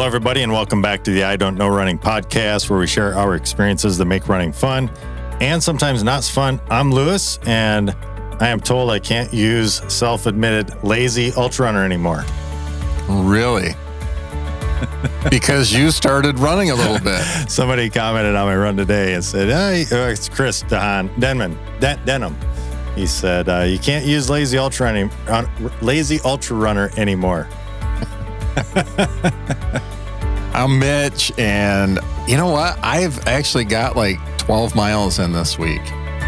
Hello, everybody, and welcome back to the I Don't Know Running podcast, where we share our experiences that make running fun and sometimes not fun. I'm Lewis, and I am told I can't use self-admitted lazy ultra runner anymore. Really? Because you started running a little bit. Somebody commented on my run today and said, hey, it's Chris Denham. He said, you can't use lazy ultra runner anymore. I'm Mitch, and you know what? I've actually got like 12 miles in this week.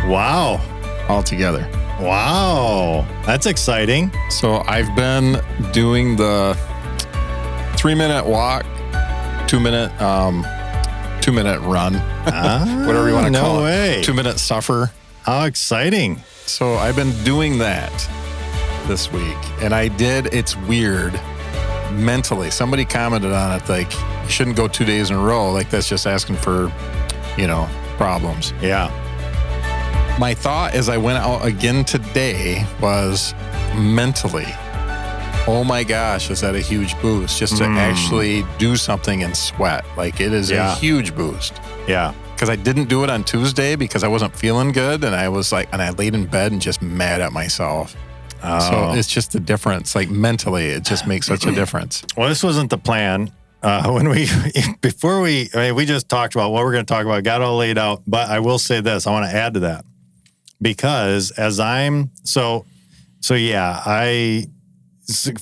Wow. Altogether. Wow. That's exciting. So I've been doing the 3-minute walk, 2-minute run, whatever you want to call it. 2-minute suffer. How exciting. So I've been doing that this week, and it's weird. Mentally, somebody commented on it like, you shouldn't go 2 days in a row. Like, that's just asking for, problems. Yeah. My thought as I went out again today was mentally, oh my gosh, is that a huge boost just to actually do something and sweat? Like, it is a huge boost. Yeah. Because I didn't do it on Tuesday because I wasn't feeling good. And I was like, and I laid in bed and just mad at myself. Oh. So it's just the difference. Like, mentally, it just makes such a difference. Well, this wasn't the plan. We just talked about what we're going to talk about, got all laid out. But I will say this, I want to add to that. Because as a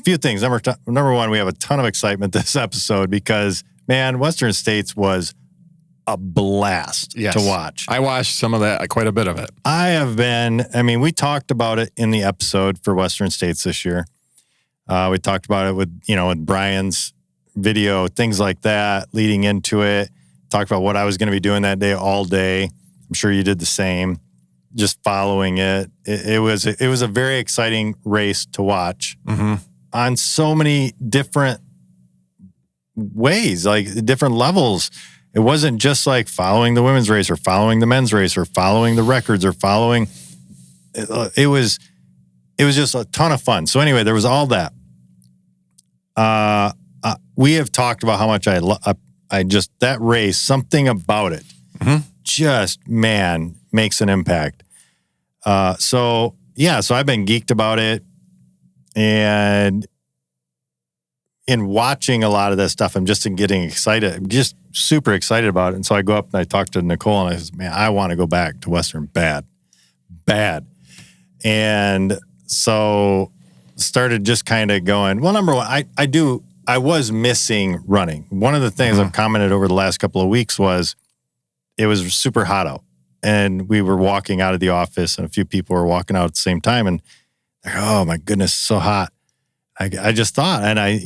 few things. Number one, we have a ton of excitement this episode because, man, Western States was a blast to watch. I watched some of that, quite a bit of it. We talked about it in the episode for Western States this year. We talked about it with Brian's video, things like that, leading into it. Talked about what I was going to be doing that day all day. I'm sure you did the same, just following it. It was a very exciting race to watch on so many different ways, like different levels. It wasn't just like following the women's race or following the men's race or following the records or following. It was just a ton of fun. So anyway, there was all that. We have talked about how much I just, that race, something about it just, man, makes an impact. So I've been geeked about it, and in watching a lot of this stuff, I'm just getting excited. I'm just super excited about it. And so I go up and I talk to Nicole and I said, man, I want to go back to Western bad. And so started just kind of going, well, number one, I was missing running. One of the things I've commented over the last couple of weeks was it was super hot out, and we were walking out of the office and a few people were walking out at the same time, and they're, oh my goodness, so hot. I just thought, and I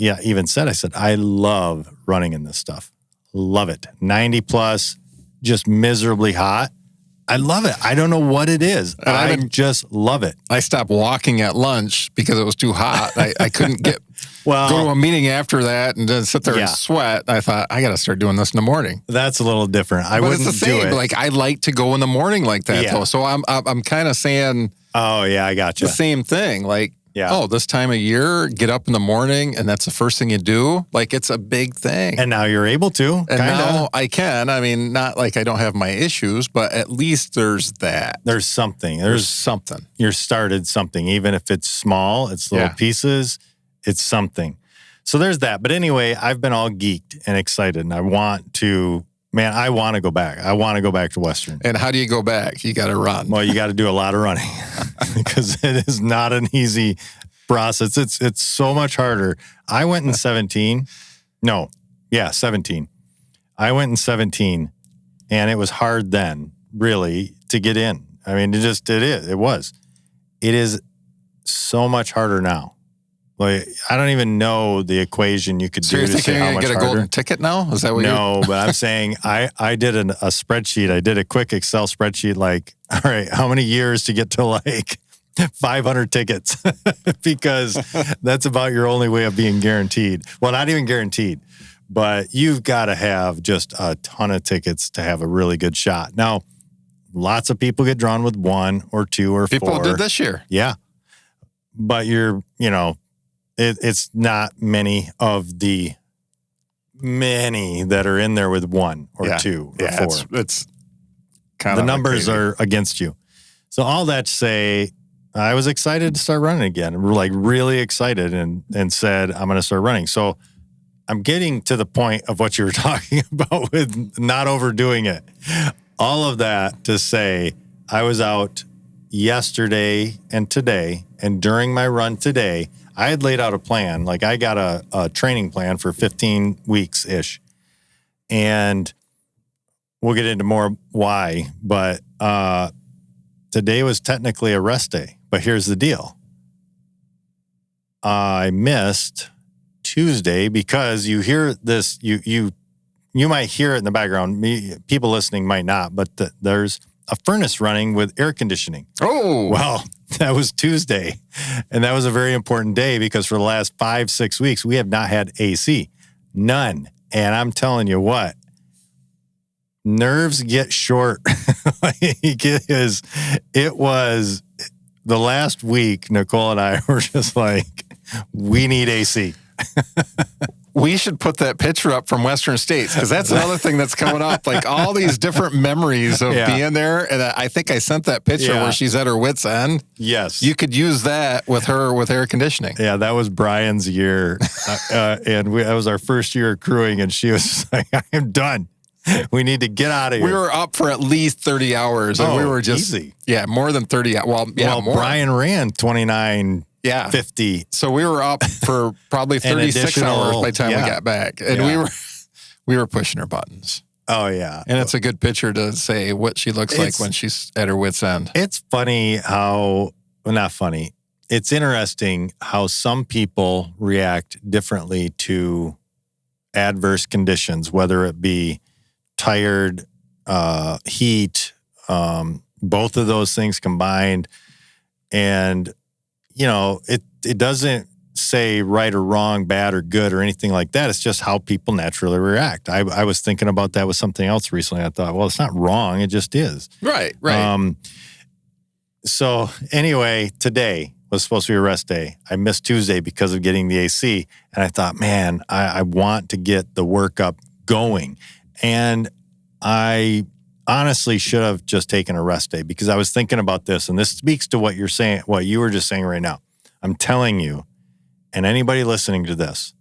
said, I love running in this stuff. Love it. 90 plus, just miserably hot. I love it. I don't know what it is. And I just love it. I stopped walking at lunch because it was too hot. I couldn't go to a meeting after that and then sit there and sweat. I thought, I got to start doing this in the morning. That's a little different. I wouldn't do it. Like, I like to go in the morning like that, though. So I'm kind of saying, oh yeah, I got you. The same thing. Like, this time of year, get up in the morning, and that's the first thing you do. Like, it's a big thing. And now you're able to. And now I can. I mean, not like I don't have my issues, but at least there's that. There's something. There's something. You started something, even if it's small, it's little pieces, it's something. So there's that. But anyway, I've been all geeked and excited, and I want to go back. I want to go back to Western. And how do you go back? You got to run. Well, you got to do a lot of running because it is not an easy process. It's so much harder. I went in 17. I went in 17, and it was hard then, really, to get in. I mean, it was. It is so much harder now. Like, I don't even know the equation you could do to say how much harder. So you're thinking you're going to get a golden ticket now? Is that what No, but I'm saying I did a spreadsheet. I did a quick Excel spreadsheet, like, all right, how many years to get to like 500 tickets? Because that's about your only way of being guaranteed. Well, not even guaranteed, but you've got to have just a ton of tickets to have a really good shot. Now, lots of people get drawn with 1 or 2 or 4. People did this year. Yeah. But it's not many of the many that are in there with 1 or 2 or 4. It's kind the of numbers crazy. are against you. So all that to say, I was excited to start running again. Like really excited and said, I'm going to start running. So I'm getting to the point of what you were talking about with not overdoing it. All of that to say, I was out yesterday and today, and during my run today, I had laid out a plan. Like I got a training plan for 15 weeks-ish. And we'll get into more why, but today was technically a rest day. But here's the deal. I missed Tuesday because you hear this, you might hear it in the background. People listening might not, but there's a furnace running with air conditioning. Oh, well, that was Tuesday. And that was a very important day because for the last 5-6 weeks, we have not had AC. None. And I'm telling you what, nerves get short. It was the last week, Nicole and I were just like, we need AC. we should put that picture up from Western States because that's another thing that's coming up. Like all these different memories of being there. And I think I sent that picture where she's at her wit's end. Yes. You could use that with her with air conditioning. Yeah, that was Brian's year. And that was our first year of crewing. And she was just like, I am done. We need to get out of here. We were up for at least 30 hours. And we were just, easy. Yeah, more than 30 hours. Well, more. Brian ran 29:50. So we were up for probably 36 hours by the time we got back. And we were pushing her buttons. Oh, yeah. And it's a good picture to say what she looks like when she's at her wit's end. It's funny how, well, not funny. It's interesting how some people react differently to adverse conditions, whether it be tired, heat, both of those things combined. And, you know, it doesn't say right or wrong, bad or good or anything like that. It's just how people naturally react. I was thinking about that with something else recently. I thought, well, it's not wrong. It just is. Right. So anyway, today was supposed to be a rest day. I missed Tuesday because of getting the AC. And I thought, man, I want to get the workup going. And I honestly should have just taken a rest day because I was thinking about this. And this speaks to what you're saying, what you were just saying right now. I'm telling you, and anybody listening to this,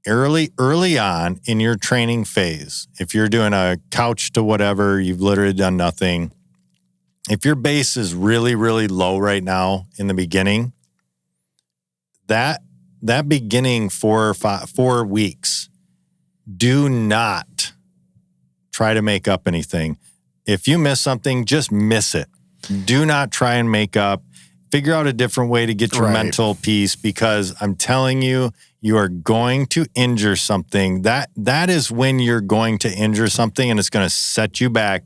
early on in your training phase, if you're doing a couch to whatever, you've literally done nothing. If your base is really, really low right now in the beginning, that beginning 4 weeks, do not try to make up anything. If you miss something, just miss it. Do not try and make up. Figure out a different way to get your mental peace because I'm telling you, you are going to injure something. That is when you're going to injure something and it's going to set you back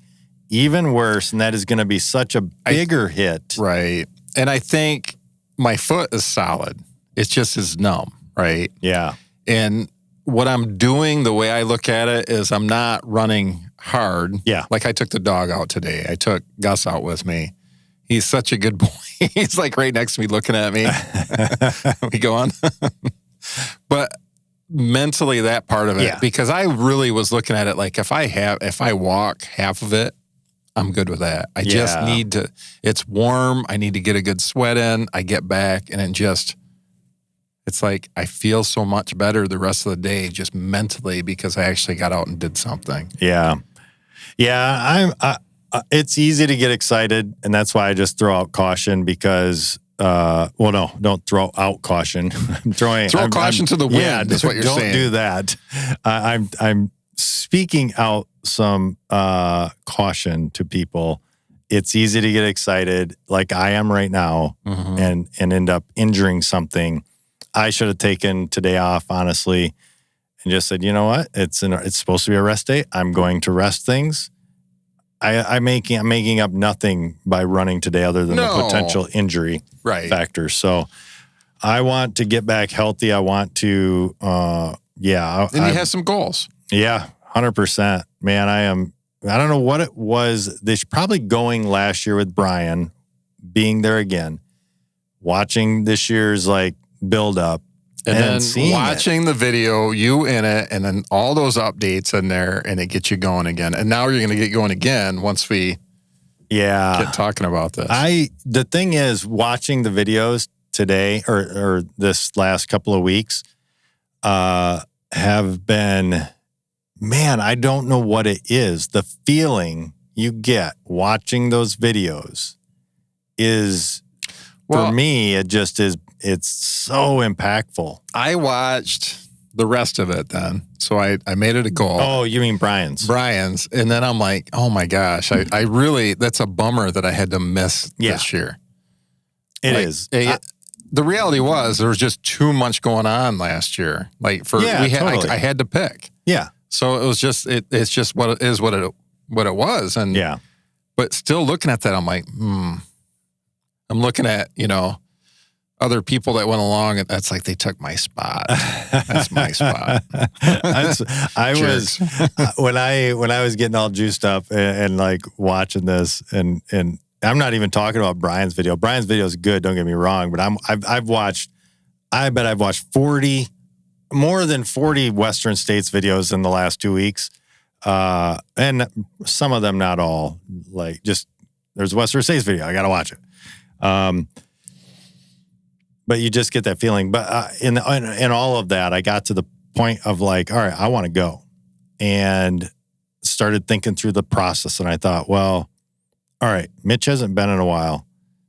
even worse. And that is going to be such a bigger hit. Right. And I think my foot is solid. It's just is numb. Right. Yeah. And what I'm doing, the way I look at it is I'm not running hard. Yeah. Like I took the dog out today. I took Gus out with me. He's such a good boy. He's like right next to me looking at me. We go on. But mentally that part of it, because I really was looking at it like if I walk half of it, I'm good with that. I just need to, it's warm. I need to get a good sweat in. I get back and it's like I feel so much better the rest of the day just mentally because I actually got out and did something. Yeah. Yeah, it's easy to get excited, and that's why I just throw out caution because, no, don't throw out caution. Throw caution to the wind is what you're saying. Don't do that. I'm speaking out some caution to people. It's easy to get excited like I am right now and end up injuring something. I should have taken today off, honestly, and just said, you know what? It's supposed to be a rest day. I'm going to rest things. I'm making up nothing by running today other than the potential injury factor. So I want to get back healthy. I want to, and you have some goals. Yeah, 100%. Man, I don't know what it was. Probably going last year with Brian, being there again, watching this year's like build up. And then seeing watching the video, you in it, and then all those updates in there, and it gets you going again. And now you're going to get going again once we get talking about this. The thing is, watching the videos today or this last couple of weeks have been, man, I don't know what it is. The feeling you get watching those videos is, for me, it just is. It's so impactful. I watched the rest of it then. So I made it a goal. Oh, you mean Brian's? Brian's. And then I'm like, oh my gosh, I really, that's a bummer that I had to miss this year. It is. The reality was there was just too much going on last year. Like totally. I had to pick. Yeah. So it was just, it's just what it is, what it was. And but still looking at that, I'm like, I'm looking at, other people that went along, and that's like they took my spot. That's my spot. I was when I was getting all juiced up and like watching this, and I'm not even talking about Brian's video. Brian's video is good, don't get me wrong, but I've watched more than 40 Western States videos in the last 2 weeks, and some of them, not all. Like just there's a Western States video, I got to watch it. But you just get that feeling. But in all of that, I got to the point of like, all right, I want to go. And started thinking through the process. And I thought, well, all right, Mitch hasn't been in a while.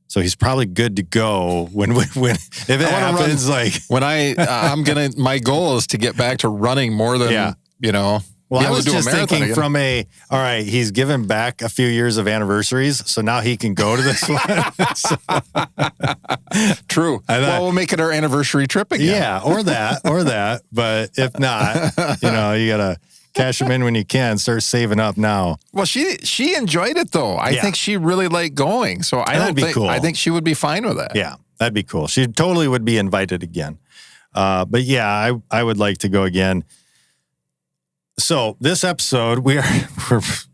So he's probably good to go when if it happens. My goal is to get back to running more than, Well, I was just thinking from all right, he's given back a few years of anniversaries, so now he can go to this one. True. We'll make it our anniversary trip again. Yeah, or that. But if not, you got to cash them in when you can. Start saving up now. Well, she enjoyed it, though. I think she really liked going. So cool. I think she would be fine with that. Yeah, that'd be cool. She totally would be invited again. But yeah, I would like to go again. So this episode, we're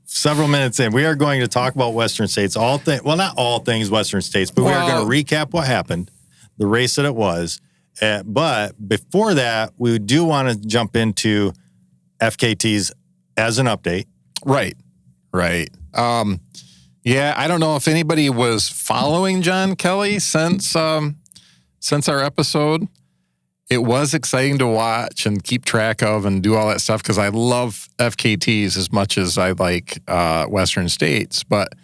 several minutes in. We are going to talk about Western States, not all things Western States, but we are going to recap what happened, the race that it was. But before that, we do want to jump into FKTs as an update. Right. I don't know if anybody was following John Kelly since our episode. It was exciting to watch and keep track of and do all that stuff because I love FKTs as much as I like Western States. But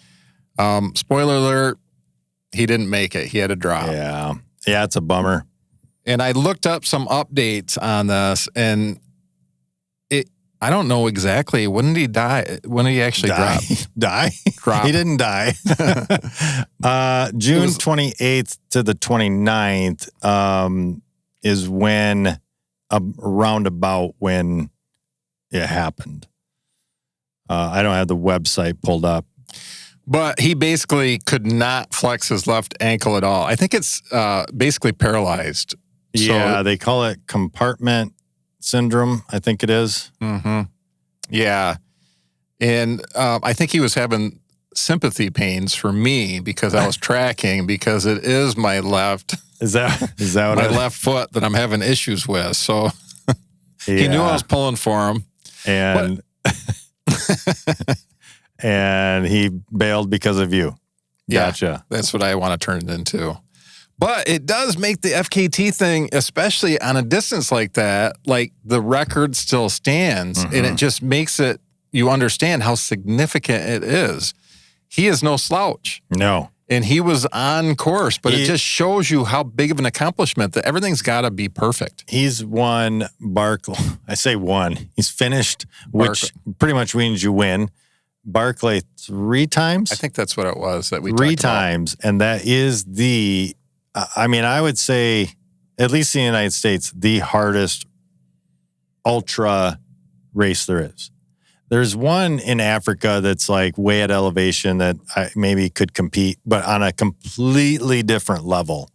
spoiler alert, he didn't make it. He had a drop. Yeah, it's a bummer. And I looked up some updates on this, and I don't know exactly. When did he die? When did he actually drop? Drop. He didn't die. June 28th to the 29th. Is when roundabout when it happened. I don't have the website pulled up. But he basically could not flex his left ankle at all. I think it's basically paralyzed. Yeah, they call it compartment syndrome, I think it is. Mm-hmm. Yeah. And I think he was having sympathy pains for me because I was tracking because it is my left. Is that my left foot that I'm having issues with? So he knew I was pulling for him, and and he bailed because of you. Gotcha. Yeah, that's what I want to turn it into. But it does make the FKT thing, especially on a distance like that, like the record still stands, and it just makes it. You understand how significant it is. He is no slouch. No. And he was on course, but it just shows you how big of an accomplishment that everything's got to be perfect. He's won Barclay. I say won. He's finished, which pretty much means you win. Barclay 3 times? I think that's what it was that we 3 times. And that is I would say, at least in the United States, the hardest ultra race there is. There's one in Africa that's like way at elevation that I maybe could compete, but on a completely different level.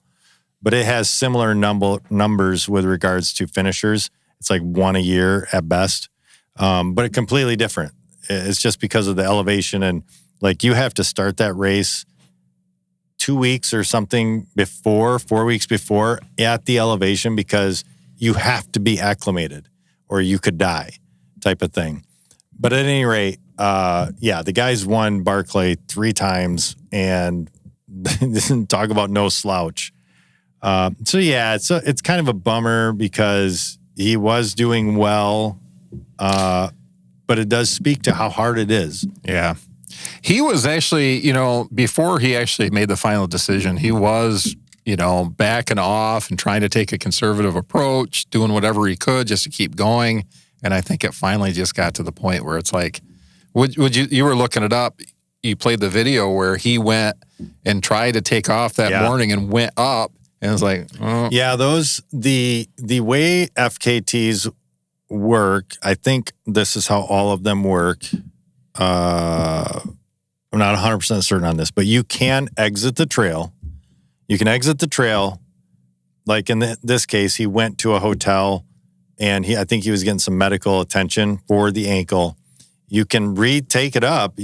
But it has similar numbers with regards to finishers. It's like 1 a year at best, but it's completely different. It's just because of the elevation, and like you have to start that race 2 weeks or something before, 4 weeks before at the elevation because you have to be acclimated or you could die type of thing. But at any rate, the guys won Barclay 3 times and talk about no slouch. It's kind of a bummer because he was doing well, but it does speak to how hard it is. Yeah. He was actually, before he actually made the final decision, he was, backing off and trying to take a conservative approach, doing whatever he could just to keep going. And I think it finally just got to the point where it's like, you were looking it up. You played the video where he went and tried to take off that morning and went up. And it was like, oh. Yeah, the way FKTs work, I think this is how all of them work. I'm not 100% certain on this, but you can exit the trail. You can exit the trail. Like in this case, he went to a hotel and I think he was getting some medical attention for the ankle. You can retake it up.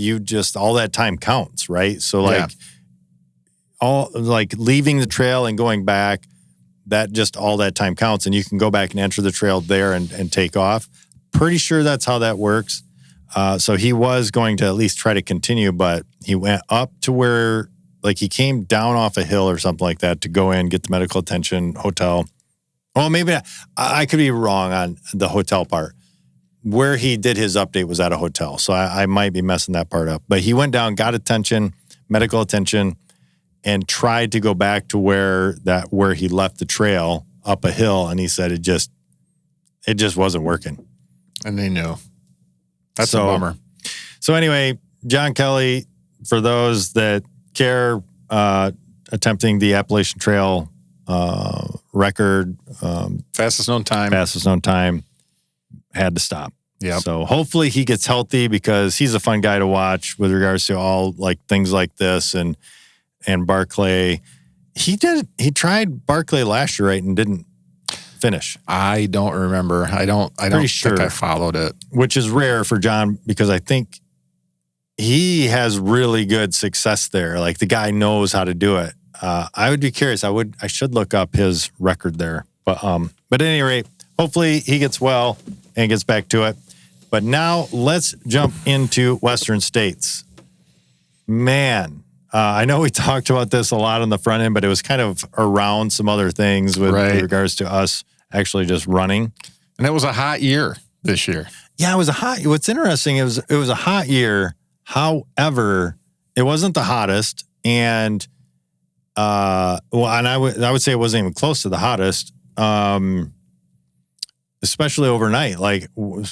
All that time counts, right? So leaving the trail and going back, all that time counts, and you can go back and enter the trail there and take off. Pretty sure that's how that works. So he was going to at least try to continue, but he went up to where, he came down off a hill or something like that to go in, get the medical attention, hotel. Well, maybe I could be wrong on the hotel part. Where he did his update was at a hotel, so I might be messing that part up. But he went down, got attention, medical attention, and tried to go back to where he left the trail up a hill, and he said it just wasn't working. And they knew. That's a bummer. So anyway, John Kelly, for those that care, attempting the Appalachian Trail record, fastest known time, had to stop. Yeah. So hopefully he gets healthy because he's a fun guy to watch with regards to all things like this and Barclay. He tried Barclay last year, right, and didn't finish. I don't remember. I don't think I followed it. Which is rare for John because I think he has really good success there. Like the guy knows how to do it. I would be curious. I should look up his record there. But at any rate, hopefully he gets well and gets back to it. But now let's jump into Western States. Man, I know we talked about this a lot on the front end, but it was kind of around some other things with regards to us actually just running. And it was a hot year this year. Yeah, it was what's interesting, it was a hot year. However, it wasn't the hottest. And, and I would say it wasn't even close to the hottest. Especially overnight. One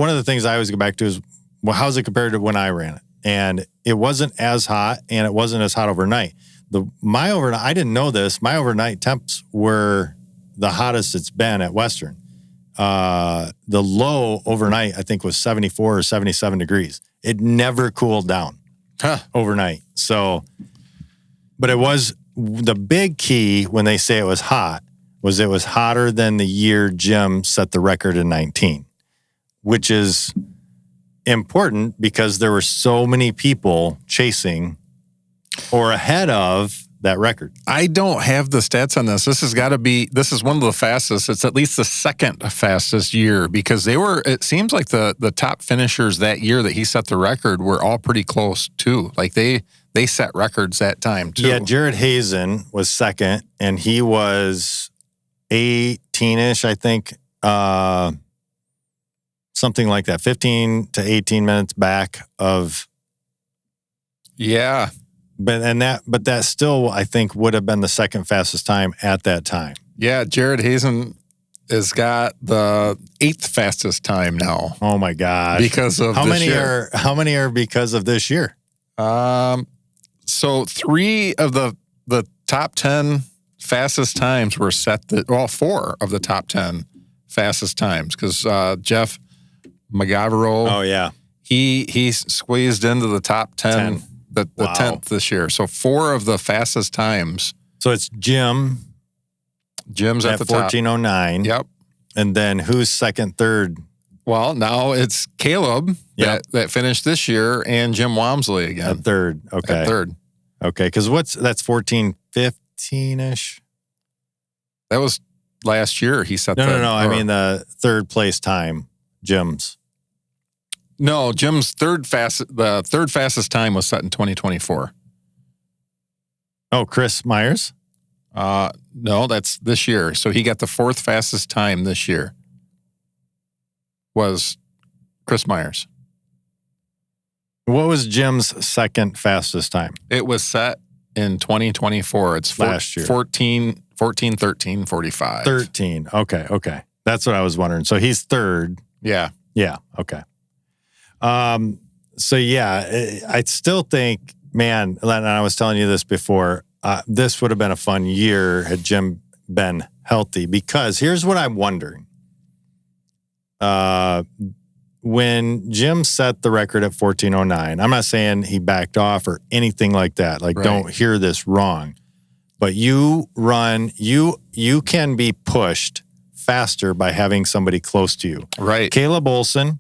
of the things I always go back to is, well, how's it compared to when I ran it? And it wasn't as hot, and it wasn't as hot overnight. I didn't know this. My overnight temps were the hottest it's been at Western. The low overnight, I think, was 74 or 77 degrees. It never cooled down overnight. So, but it was the big key when they say it was hot was it was hotter than the year Jim set the record in 19, which is important because there were so many people chasing or ahead of that record. I don't have the stats on this. This is one of the fastest. It's at least the second fastest year because it seems like the top finishers that year that he set the record were all pretty close too. Like they set records that time too. Yeah, Jared Hazen was second and he was 18-ish, I think. Something like that, 15 to 18 minutes back of. Yeah. But that still, I think, would have been the second fastest time at that time. Yeah, Jared Hazen has got the 8th fastest time now. Oh my gosh! Because of how many are because of this year? So 3 of the top 10 fastest times were set. 4 of the top 10 fastest times because Jeff McGavero. Oh yeah, he squeezed into the top 10. The 10th this year. So 4 of the fastest times. So it's Jim's at the top. 14:09. Yep. And then who's second, third? Well, now it's Caleb that finished this year and Jim Walmsley again. At third. Okay. At third. Okay. Because that's 14:15-ish? That was last year. He set No. I mean the third place time, Jim's. No, Jim's the third fastest time was set in 2024. Oh, Chris Myers? No, that's this year. So he got the fourth fastest time this year. Was Chris Myers. What was Jim's second fastest time? It was set in 2024. It's last year. 13, 45. 13. Okay. That's what I was wondering. So he's third. Yeah. Yeah. Okay. So yeah, I still think, man, and I was telling you this before, this would have been a fun year had Jim been healthy, because here's what I'm wondering. When Jim set the record at 14:09, I'm not saying he backed off or anything like that. Like, Don't hear this wrong. But you can be pushed faster by having somebody close to you. Right. Caleb Olson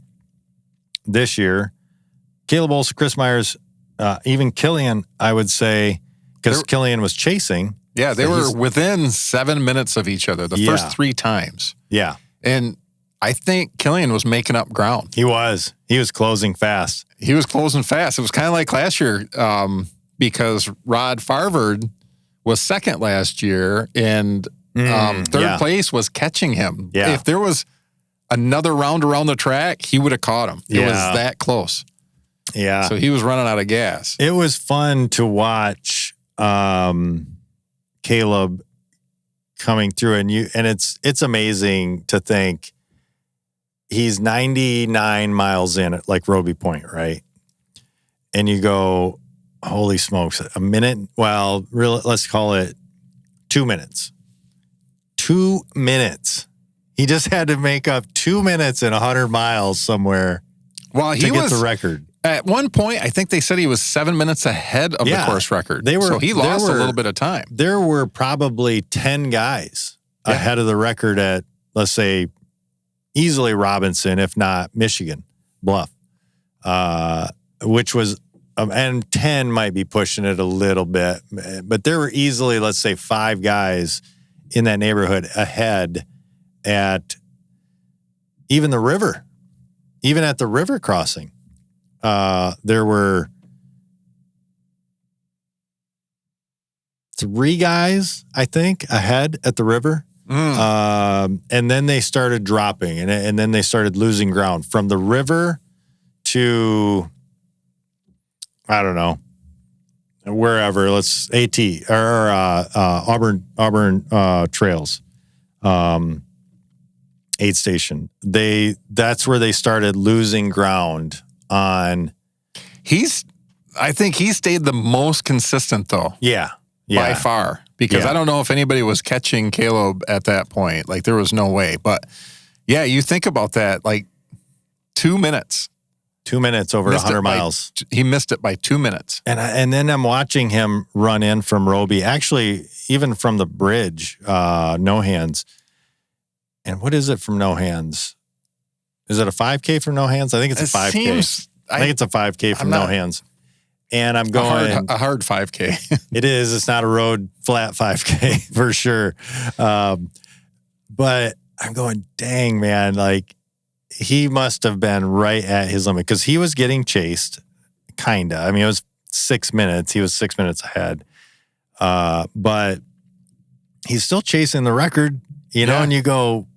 this year, Chris Myers, even Killian, I would say, because Killian was chasing. Yeah, they were within 7 minutes of each other the first three times. Yeah. And I think Killian was making up ground. He was closing fast. It was kind of like last year, because Rod Farvard was second last year, and third place was catching him. Yeah. If there was another round around the track, he would have caught him. It was that close. Yeah. So he was running out of gas. It was fun to watch Caleb coming through, and it's amazing to think he's 99 miles in at like Roby Point, right? And you go, holy smokes, a minute? Well, really, let's call it 2 minutes. 2 minutes. He just had to make up 2 minutes in 100 miles somewhere to get the record. At one point, I think they said he was 7 minutes ahead of the course record. So he lost a little bit of time. There were probably 10 guys ahead of the record at, let's say, easily Robinson, if not Michigan Bluff, which was, and 10 might be pushing it a little bit, but there were easily, let's say, 5 guys in that neighborhood ahead at even the river, even at the river crossing. There were 3 guys, I think, ahead at the river. And then they started dropping, and then they started losing ground from the river to, I don't know, wherever. Let's AT or Auburn Trails, 8 station. That's where they started losing ground on. I think he stayed the most consistent though. Yeah. By far. Because I don't know if anybody was catching Caleb at that point. Like, there was no way. But, yeah, you think about that, like, 2 minutes. 2 minutes over 100 miles. He missed it by 2 minutes. And then I'm watching him run in from Roby, actually, even from the bridge, No Hands. And what is it from No Hands? Is it a 5K from No Hands? I think it's a 5K. I think it's a 5K from No Hands. And I'm going a hard 5K. It is. It's not a road flat 5K for sure. But I'm going, dang, man, like, he must have been right at his limit, because he was getting chased, kind of. I mean, it was 6 minutes. He was 6 minutes ahead. But he's still chasing the record, you know, and you go,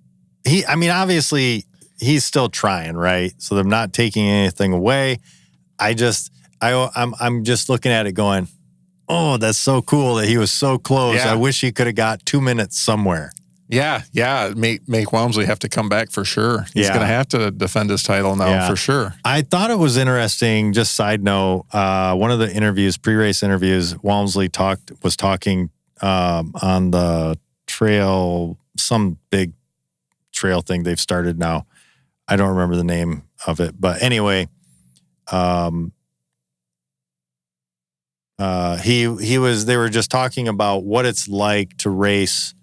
obviously he's still trying, right? So they're not taking anything away. I'm just looking at it going, oh, that's so cool that he was so close. Yeah. I wish he could have got 2 minutes somewhere. Yeah. Make Walmsley have to come back for sure. He's going to have to defend his title now for sure. I thought it was interesting, just side note, one of the interviews, pre-race interviews, Walmsley was talking on the trail, some big trail thing they've started now. I don't remember the name of it. But anyway, they were just talking about what it's like to race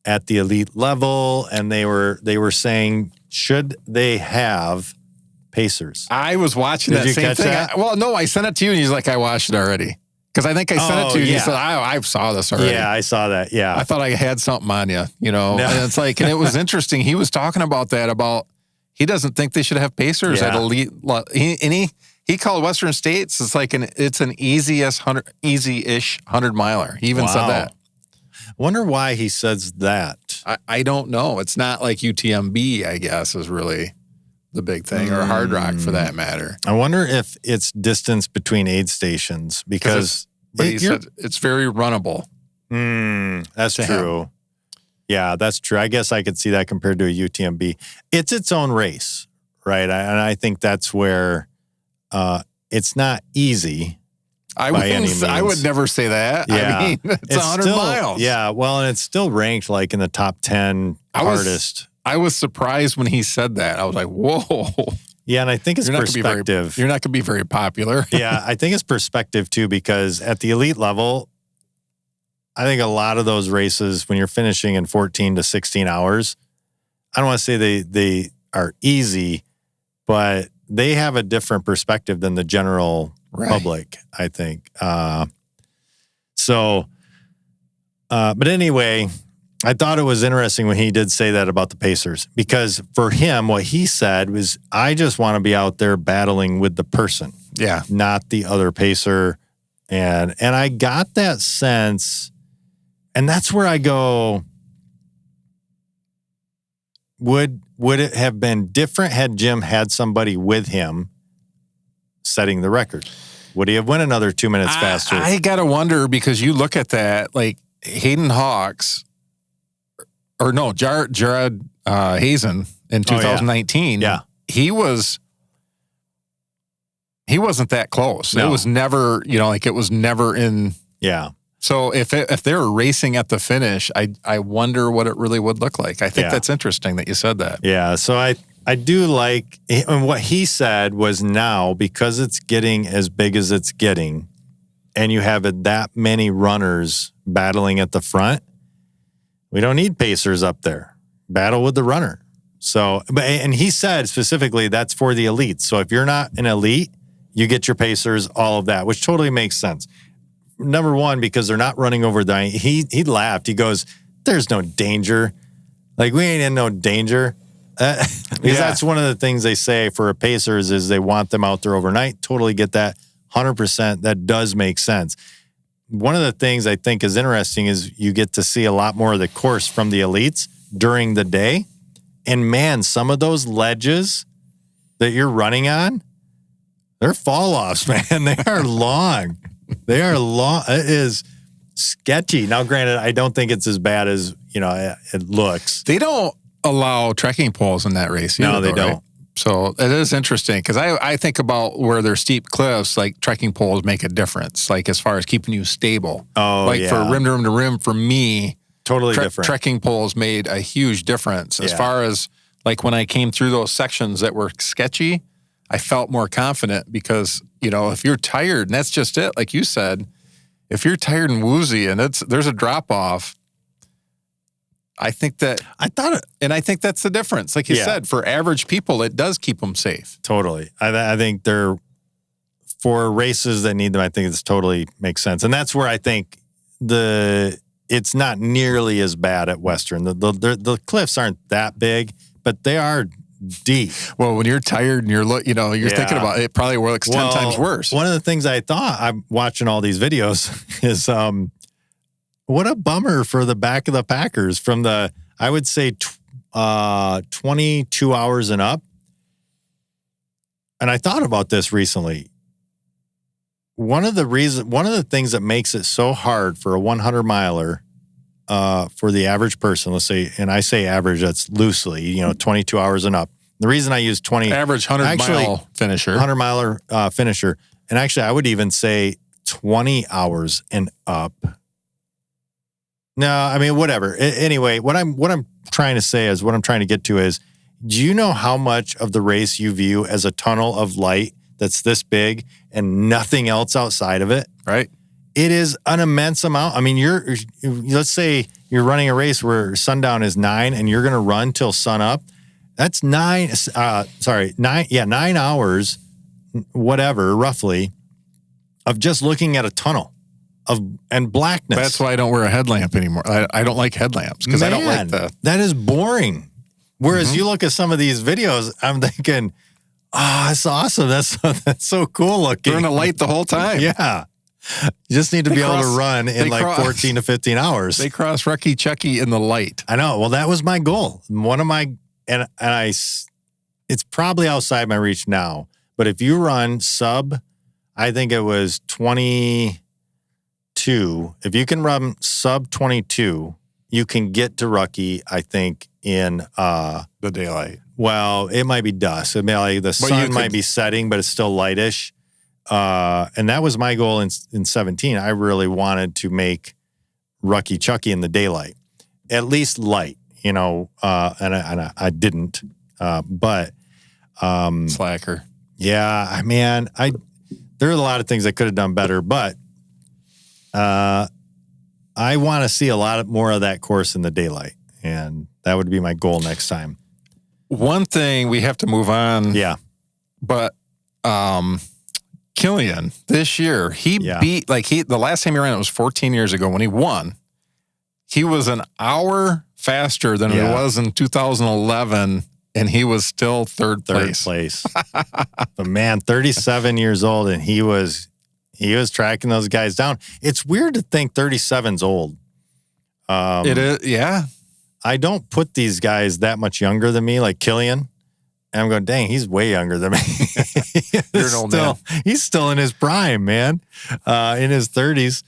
at the elite level, and they were saying, should they have pacers? I was watching that same thing. Well, no, I sent it to you, and he's like, I watched it already. Because I think I sent it to you. Yeah. You said, I saw this already. Yeah, I saw that. Yeah. I thought I had something on you, you know. No. And it's like, and it was interesting. He was talking about that, about he doesn't think they should have pacers at elite. He called Western States. It's like it's an easy-ish 100 miler. He even said that. Wonder why he says that. I don't know. It's not like UTMB, I guess, is really the big thing, or Hard Rock for that matter. I wonder if it's distance between aid stations, because he said it's very runnable. That's true. Him. Yeah, that's true. I guess I could see that compared to a UTMB. It's its own race, right? And I think that's where it's not easy. I would never say that. Yeah. I mean, it's 100 miles. Yeah, well, and it's still ranked like in the top 10 hardest. I was surprised when he said that. I was like, whoa. Yeah, and I think it's perspective. You're not going to be very popular. Yeah, I think it's perspective too, because at the elite level, I think a lot of those races, when you're finishing in 14 to 16 hours, I don't want to say they are easy, but they have a different perspective than the general public, I think. But anyway, I thought it was interesting when he did say that about the pacers, because for him, what he said was, I just want to be out there battling with the person, not the other pacer. And I got that sense, and that's where I go, would it have been different had Jim had somebody with him setting the record? Would he have went another 2 minutes faster? I got to wonder, because you look at that, like Hayden Hawks, or no, Jared Hazen in 2019. Yeah. He wasn't that close. No. It was never, it was never in. Yeah. So if they were racing at the finish, I wonder what it really would look like. I think that's interesting that you said that. Yeah. So I do like, and what he said was, now, because it's getting as big as it's getting, and you have that many runners battling at the front, we don't need pacers up there. Battle with the runner. So, and he said specifically that's for the elites. So if you're not an elite, you get your pacers, all of that, which totally makes sense. Number one, because they're not running over the, he laughed. He goes, there's no danger. Like, we ain't in no danger. Because that's one of the things they say for a pacers is they want them out there overnight. Totally get that. 100%. That does make sense. One of the things I think is interesting is you get to see a lot more of the course from the elites during the day. And man, some of those ledges that you're running on, they're fall offs, man. They are long. They are long. It is sketchy. Now, granted, I don't think it's as bad as, it looks. They don't allow trekking poles in that race either. No, they don't. Right? So it is interesting, because I think about where there's steep cliffs, like trekking poles make a difference, like as far as keeping you stable. Oh, like for rim to rim to rim, for me, totally different. Trekking poles made a huge difference. As far as like when I came through those sections that were sketchy, I felt more confident, because, if you're tired, and that's just it, like you said, if you're tired and woozy and there's a drop off, I think that's the difference. Like you said, for average people, it does keep them safe. Totally. I think they're, for races that need them, I think this totally makes sense. And that's where I think it's not nearly as bad at Western. The cliffs aren't that big, but they are deep. Well, when you're tired and you're thinking about it, it probably looks 10 times worse. One of the things I thought, I'm watching all these videos, is what a bummer for the back of the Packers from the, I would say, 22 hours and up. And I thought about this recently. One of the things that makes it so hard for a 100 miler, for the average person, let's say, and I say average, that's loosely, 22 hours and up. The reason I use 20 average 100 finisher, finisher, and actually I would even say 20 hours and up. No, I mean, whatever. Anyway, what I'm trying to say is, what I'm trying to get to is, do you know how much of the race you view as a tunnel of light that's this big and nothing else outside of it? Right. It is an immense amount. I mean, let's say you're running a race where sundown is 9 and you're going to run till sun up. That's 9 hours, whatever, roughly, of just looking at a tunnel. and blackness. That's why I don't wear a headlamp anymore. I don't like headlamps because I don't like that is boring. Whereas you look at some of these videos, I'm thinking, oh, that's awesome. That's so cool looking. They're in a light the whole time. Yeah. You just need to be able to run in like 14 to 15 hours. They cross Rucky Chucky in the light. I know. Well, that was my goal. One of my, it's probably outside my reach now, but if you run sub, I think it was 22. If you can run sub 22, you can get to Rucky, I think, in the daylight. Well, it might be dusk. It may, the sun might be setting, but it's still lightish. And that was my goal in 17. I really wanted to make Rucky Chucky in the daylight, at least light, and I didn't. But slacker. Yeah, man, there are a lot of things I could have done better, but I want to see a lot more of that course in the daylight, and that would be my goal next time. One thing we have to move on. Yeah, but Killian this year he beat the last time he ran it was 14 years ago when he won. He was an hour faster than he was in 2011. And he was still third place. But man, 37 years old, and he was tracking those guys down. It's weird to think 37's old. It is, yeah. I don't put these guys that much younger than me, like Killian. And I'm going, dang, he's way younger than me. You're an old man. He's still in his prime, man, in his 30s.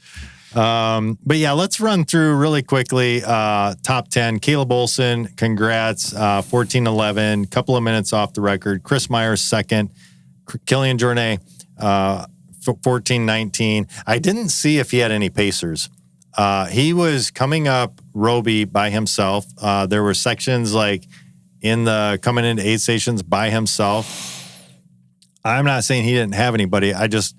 But yeah, let's run through really quickly. Top 10, Caleb Olson, congrats. 14-11, couple of minutes off the record. Chris Myers, second. Killian Jornet, 14-19. I didn't see if he had any pacers. He was coming up Roby by himself. There were sections like coming into aid stations by himself. I'm not saying he didn't have anybody. I just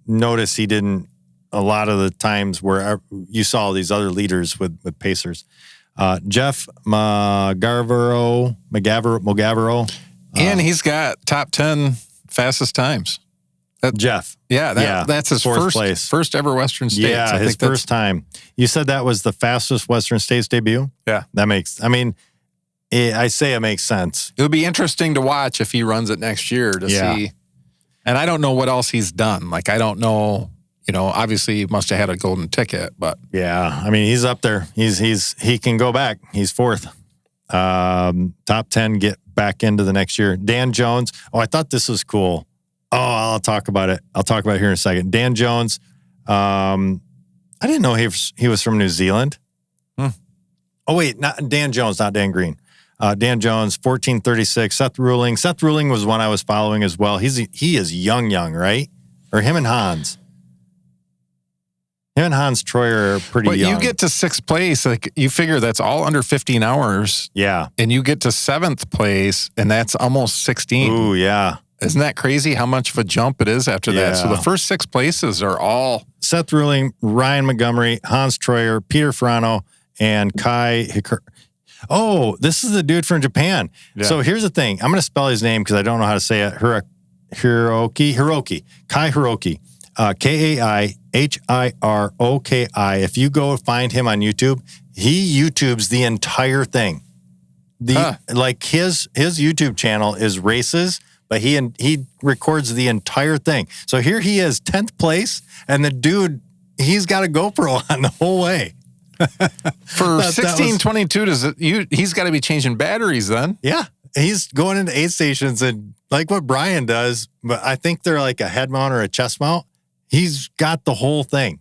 noticed he didn't. A lot of the times where you saw these other leaders with pacers. Jeff Mogavero. And he's got top 10 fastest times. Jeff. That's his first ever Western States. Yeah, his first time. You said that was the fastest Western States debut? Yeah. I say it makes sense. It would be interesting to watch if he runs it next year to see. And I don't know what else he's done. Like, I don't know. Obviously he must have had a golden ticket, but yeah, he's up there. He can go back. He's fourth. Top 10, get back into the next year. Dan Jones. Oh, I thought this was cool. Oh, I'll talk about it. Here in a second. Dan Jones. I didn't know he was from New Zealand. Oh wait, not Dan Jones, not Dan Green. Dan Jones, 14:36. Seth Ruling. Seth Ruling was one I was following as well. He is young, right? Or him and Hans. Him and Hans Troyer are pretty young. But you get to sixth place, like you figure that's all under 15 hours. Yeah. And you get to seventh place, and that's almost 16. Ooh, yeah. Isn't that crazy how much of a jump it is after that? So the first 6 places are all... Seth Ruling, Ryan Montgomery, Hans Troyer, Peter Frano, and Kai Hikura. Oh, this is the dude from Japan. Yeah. So here's the thing. I'm going to spell his name because I don't know how to say it. Hiroki. Kai Hiroki. Kaihiroki. If you go find him on YouTube, he YouTubes the entire thing. Like his YouTube channel is races, but he records the entire thing. So here he is, 10th place, and the dude, he's got a GoPro on the whole way. For 1622, he's got to be changing batteries then. Yeah, he's going into aid stations and like what Brian does, but I think they're like a head mount or a chest mount. He's got the whole thing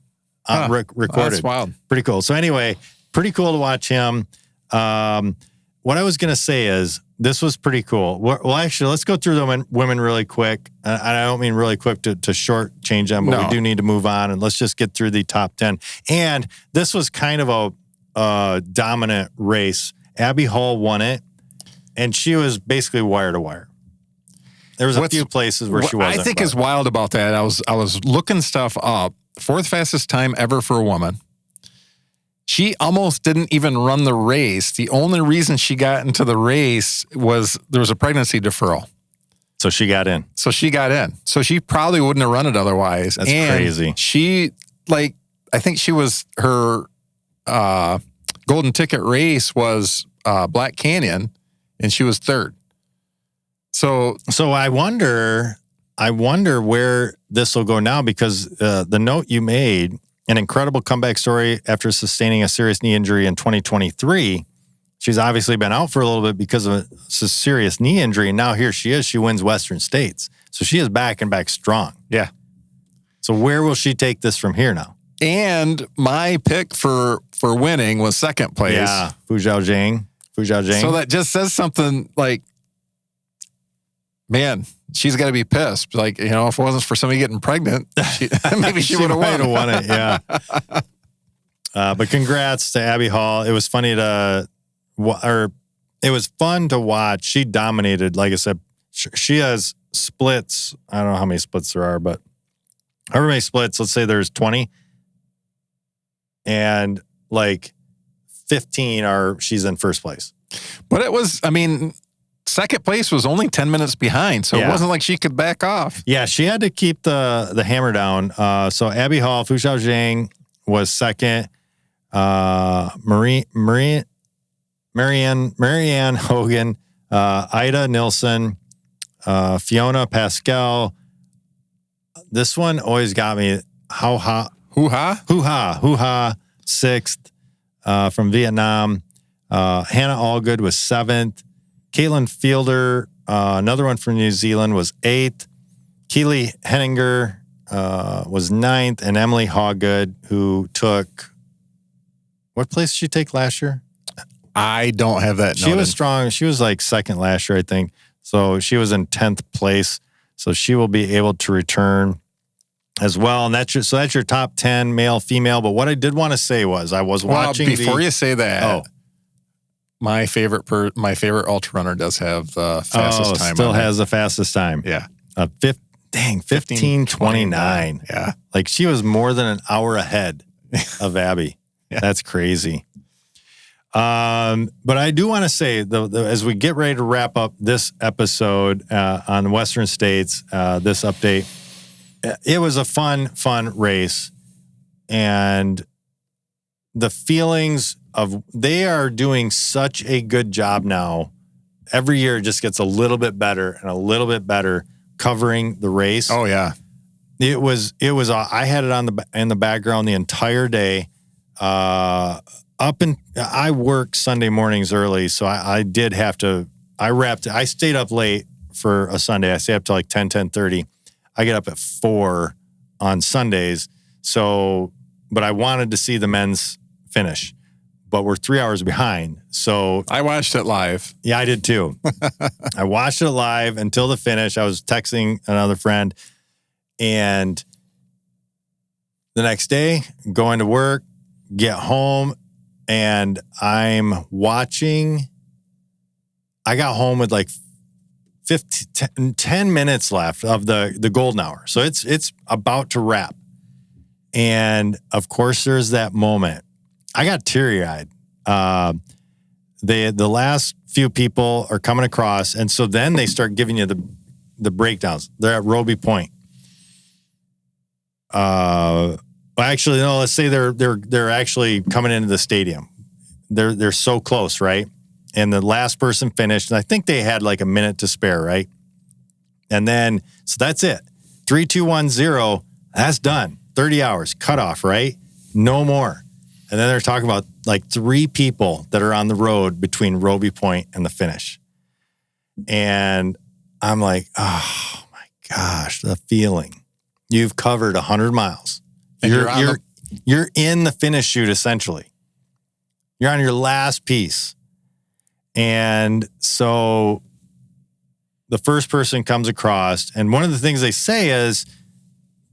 recorded. That's wild. Pretty cool. So anyway, pretty cool to watch him. What I was going to say is this was pretty cool. Well, actually, let's go through the women really quick. And I don't mean really quick to shortchange them, but we do need to move on. And let's just get through the top 10. And this was kind of a dominant race. Abby Hall won it, and she was basically wire to wire. There was a few places where she wasn't. I think is wild about that. I was looking stuff up. 4th fastest time ever for a woman. She almost didn't even run the race. The only reason she got into the race was there was a pregnancy deferral. So she got in. So she probably wouldn't have run it otherwise. That's crazy. She, I think she was her golden ticket race was Black Canyon, and she was third. So I wonder where this will go now, because the note you made, an incredible comeback story after sustaining a serious knee injury in 2023. She's obviously been out for a little bit because of a serious knee injury, and now here she is. She wins Western States. So she is back and back strong. Yeah. So where will she take this from here now? And my pick for winning was second place. Yeah, Fu Zhaojing. So that just says something like, man, she's got to be pissed. Like, if it wasn't for somebody getting pregnant, maybe she would have won it. Yeah. But congrats to Abby Hall. It was funny it was fun to watch. She dominated. Like I said, she has splits. I don't know how many splits there are, but however many splits, let's say there's 20, and like 15 she's in first place. But it was, second place was only 10 minutes behind, so it wasn't like she could back off. Yeah, she had to keep the hammer down. So Abby Hall, Fu Zhaojing was second. Marianne Hogan, Ida Nilsson, Fiona Pascal. This one always got me. Hoo-ha, sixth from Vietnam. Hannah Allgood was seventh. Caitlin Fielder, another one from New Zealand, was eighth. Keely Henninger was ninth. And Emily Hawgood, who took, what place did she take last year? I don't have that noted. She was strong. She was like second last year, I think. So she was in 10th place. So she will be able to return as well. And that's your top 10 male, female. But what I did want to say was I was watching before you say that, my favorite ultra runner does have the fastest time. Still has the fastest time. Yeah. 15:29. Yeah. Like she was more than an hour ahead of Abby. Yeah. That's crazy. But I do want to say, as we get ready to wrap up this episode on Western States, this update, it was a fun race. And the feelings of, they are doing such a good job now. Every year it just gets a little bit better and a little bit better covering the race. Oh, yeah. It was. I had it in the background the entire day. I work Sunday mornings early, so I did have to. I stayed up late for a Sunday. I stayed up till like 10:30. I get up at 4 on Sundays. So, but I wanted to see the men's finish, but we're 3 hours behind. So I watched it live. Yeah, I did too. I watched it live until the finish. I was texting another friend, and the next day, going to work, get home, and I'm watching. I got home with like 10 minutes left of the golden hour. So it's about to wrap. And of course, there's that moment. I got teary-eyed. The last few people are coming across, and so then they start giving you the breakdowns. They're at Roby Point. Actually, no. Let's say they're actually coming into the stadium. They're so close, right? And the last person finished, and I think they had like a minute to spare, right? And then so that's it. 3, 2, 1, 0. That's done. 30 hours cut off, right? No more. And then they're talking about like 3 people that are on the road between Roby Point and the finish. And I'm like, oh my gosh, the feeling. You've covered 100 miles. You're in the finish chute, essentially. You're on your last piece. And so the first person comes across, and one of the things they say is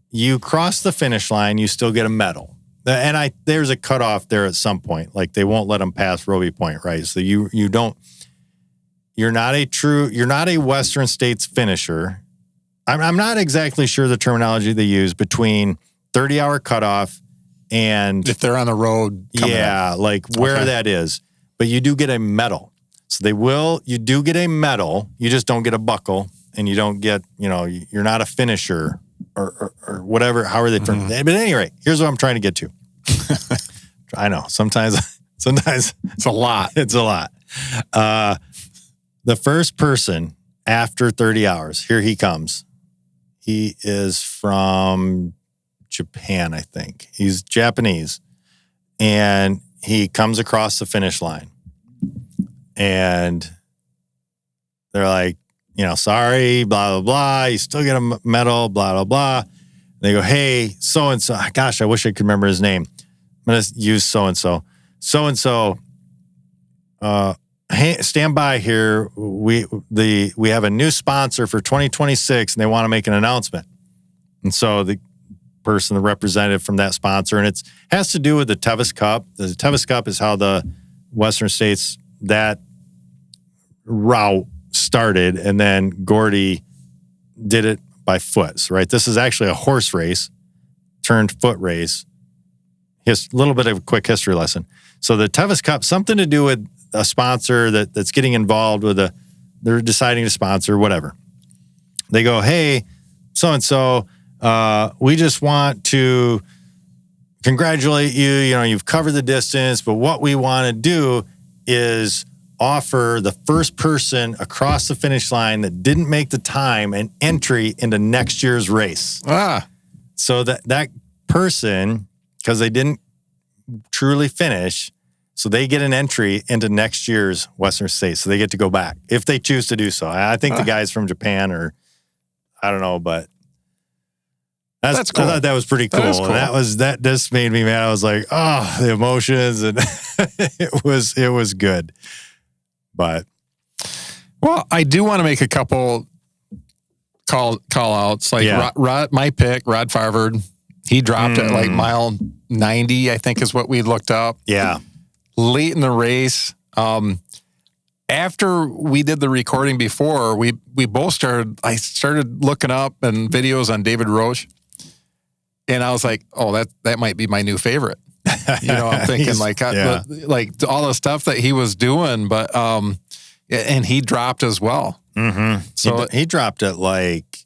you cross the finish line, you still get a medal. And there's a cutoff there at some point. Like they won't let them pass Roby Point, right? So you're not a Western States finisher. I'm not exactly sure the terminology they use between 30-hour cutoff and if they're on the road. Like where that is. But you do get a medal. So you do get a medal. You just don't get a buckle, and you don't get, you're not a finisher or whatever. How are they? Mm-hmm. But at any rate, here's what I'm trying to get to. I know. Sometimes it's a lot. It's a lot. The first person after 30 hours, here he comes. He is from Japan, I think. He's Japanese. And he comes across the finish line. And they're like, sorry, blah, blah, blah. You still get a medal, blah, blah, blah. They go, hey, so-and-so. Gosh, I wish I could remember his name. I'm going to use so-and-so. So-and-so, hey, stand by here. We have a new sponsor for 2026, and they want to make an announcement. And so the representative from that sponsor, and it has to do with the Tevis Cup. The Tevis Cup is how the Western States, that route started, and then Gordy did it by foot, right? This is actually a horse race turned foot race. His little bit of a quick history lesson. So the Tevis Cup, something to do with a sponsor that's getting involved with they're deciding to sponsor, whatever. They go, hey, so-and-so, we just want to congratulate you. You've covered the distance, but what we want to do is offer the first person across the finish line that didn't make the time an entry into next year's race. So that person, because they didn't truly finish, so they get an entry into next year's Western States. So they get to go back if they choose to do so. I think the guys from Japan, or I don't know, but that's cool. I thought that was pretty cool. Cool. And that just made me mad. I was like, oh, the emotions, and it was good. But I do want to make a couple call outs. Like Yeah. Rod, my pick, Rod Farvard, he dropped at like mile 90, I think is what we looked up. Yeah. Late in the race. After we did the recording before, we both I started looking up and videos on David Roche. And I was like, oh, that might be my new favorite. I'm thinking like all the stuff that he was doing, but and he dropped as well. Mm-hmm. So he dropped at like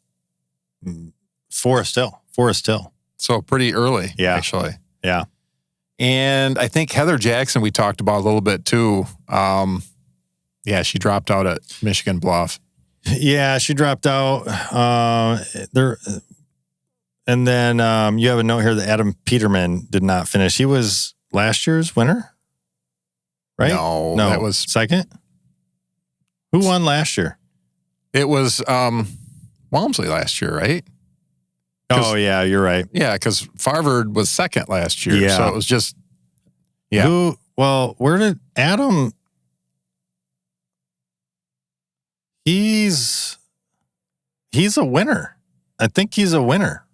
Forest Hill. So pretty early, actually. Yeah. And I think Heather Jackson we talked about a little bit too. She dropped out at Michigan Bluff. Yeah, she dropped out. And then you have a note here that Adam Peterman did not finish. He was last year's winner, right? No, that was second. Who won last year? It was Walmsley last year, right? Oh, yeah, you're right. Yeah, because Farvard was second last year. Yeah. So it was just, yeah. Where did Adam... He's a winner. I think he's a winner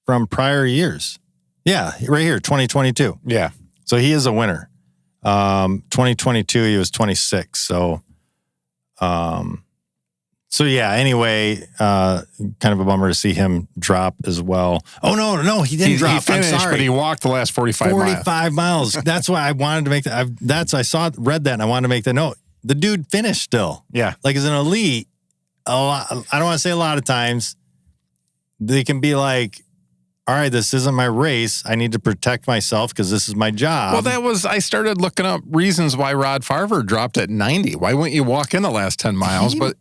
from prior years. Yeah, right here, 2022. Yeah. So he is a winner. 2022, he was 26. So yeah, anyway, kind of a bummer to see him drop as well. Oh, no, he didn't drop. He finished, I'm sorry. But he walked the last 45 miles. That's why I wanted to make that. Read that, and I wanted to make the note. The dude finished still. Yeah. Like as an elite, I don't want to say a lot of times, they can be like, all right, this isn't my race. I need to protect myself because this is my job. Well, I started looking up reasons why Rod Farvard dropped at 90. Why wouldn't you walk in the last 10 miles? But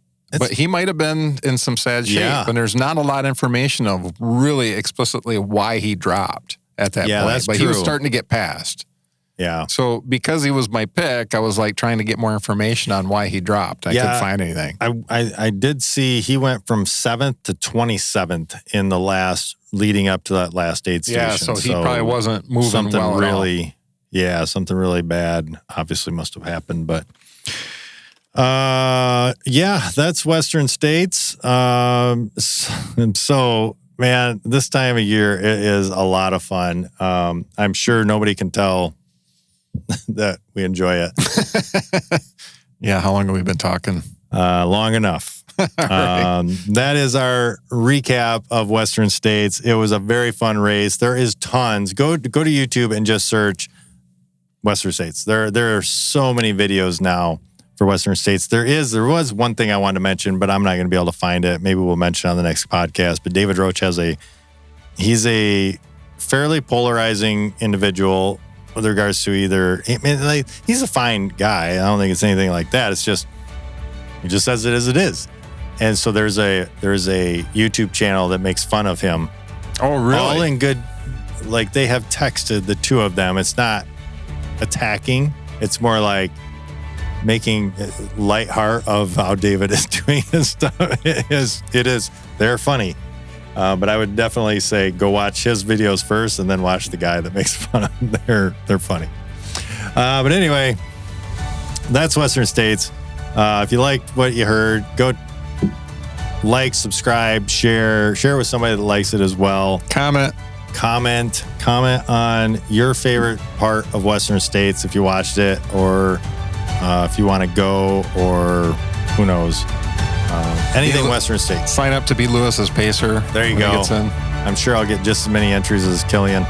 he might have been in some sad shape. Yeah. And there's not a lot of information of really explicitly why he dropped at that point. That's but true. He was starting to get past. Yeah. So because he was my pick, I was like trying to get more information on why he dropped. I couldn't find anything. I did see he went from 7th to 27th in the leading up to that last aid station. Yeah, so he probably wasn't moving something well at all. Something really bad obviously must have happened. But that's Western States. And so, man, this time of year it is a lot of fun. I'm sure nobody can tell that we enjoy it. Yeah, how long have we been talking? Long enough. Right. That is our recap of Western States. It was a very fun race. There is tons. Go to YouTube and just search Western States. There are so many videos now for Western States. There was one thing I wanted to mention, but I'm not going to be able to find it. Maybe we'll mention it on the next podcast. But David Roach he's a fairly polarizing individual with regards to either, I mean, like, he's a fine guy. I don't think it's anything like that. It's just, he just says it as it is. And so there's a YouTube channel that makes fun of him. Oh, really? All in good, like they have texted the two of them. It's not attacking. It's more like making light heart of how David is doing his stuff. It is. They're funny. But I would definitely say go watch his videos first and then watch the guy that makes fun of them. They're funny. But anyway, that's Western States. If you liked what you heard, go like, subscribe, share with somebody that likes it as well. Comment on your favorite part of Western States if you watched it, or if you want to go, or who knows, anything Western States. Sign up to be Lewis's pacer. There you go. I'm sure I'll get just as many entries as Killian.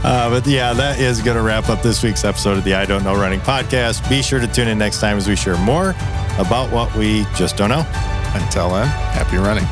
But yeah, that is going to wrap up this week's episode of the I Don't Know Running podcast. Be sure to tune in next time as we share more about what we just don't know. Until then, happy running.